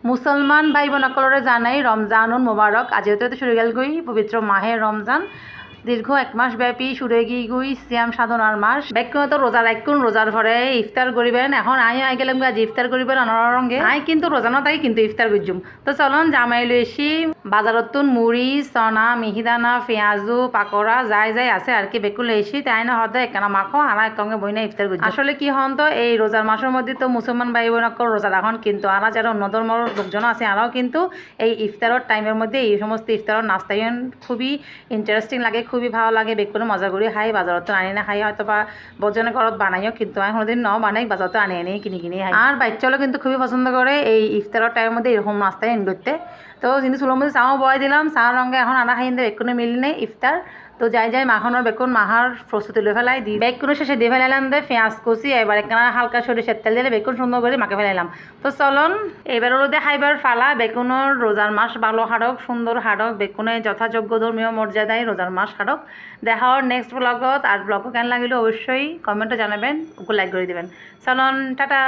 মুছলমান ভাই বোনসকলৰে জানাই ৰমজানুল মুবাৰক আজিতে শুরু গেল গই পবিত্র মাহে রমজান দীর্ঘ এক মাস ব্যাপী শুরু গিয়ে গই সিয়াম সাধনার মাস ব্যাকুণত রোজা রাখুন রোজার ঘরে ইফতার করিবেন এখন আই গেলাম আজ ইফতার করিবেন অনার রঙে আই কিন্তু রোজা নতাই কিন্তু ইফতার করছুম তো চলন জামাই লইছি বাজারতুন মুড়ি চনা মিহিদানা পেঁয়াজু পাকোড়া যাই যাই আছে আর কি বেকুল এসি তাই না হতে একখানা মাখো আর একসঙ্গে বই না ইফতার করছি আসলে কি হন তো এই রোজার মাসের মধ্যে তো মুসলমান ভাই বোনসকল রোজা রাখন কিন্তু আর যারা অন্য ধর্মের লোকজন আছে আরাও কিন্তু এই ইফতারের টাইমের মধ্যে এই সমস্ত ইফতারের নাস্তাই খুবই ইন্টারেস্টিং লাগে খুবই ভালো লাগে বেকুনে মজা করে খাই বাজারত আনি না খাই হয়তো বা বজনে ঘরত বানাইও কিন্তু আমি কোনোদিন ন বানাই বাজারত আনি আনি কিনি কিনি খাই আর বাচ্চাগুলো কিন্তু খুবই পছন্দ করে এই ইফতারের টাইমের মধ্যে এরকম নাস্তাই এন করতে তো কিন্তু চুলোর মধ্যে চাও বয় দিলাম চার রঙে এখন আনা খাই বেকুনে মিলি নেই ইফতার তো যাই যাই মাখনের বেকুন মাহার প্রস্তুতি লই ফেলাই দি বেকুনের শেষে দিয়ে ফেলাইলাম দে পেঁয়াজ কুচি এবার একখানা হালকা সরিষার তেল দিলে বেকুন সুন্দর করে মাখে ফেলাইলাম তো চলন এবার রোদে খাইবার ফালা বেকুনের রোজার মাস ভালো হাড়ক সুন্দর হাড়ক বেকুনে যথাযোগ্য ধর্মীয় মর্যাদায় রোজার মাস হাড়ক দেখা হওয়ার নেক্সট ব্লগত আর ব্লগ কেন লাগিলে অবশ্যই কমেন্টে জানাবেন ওকে লাইক করে দিবেন চলন টাটা।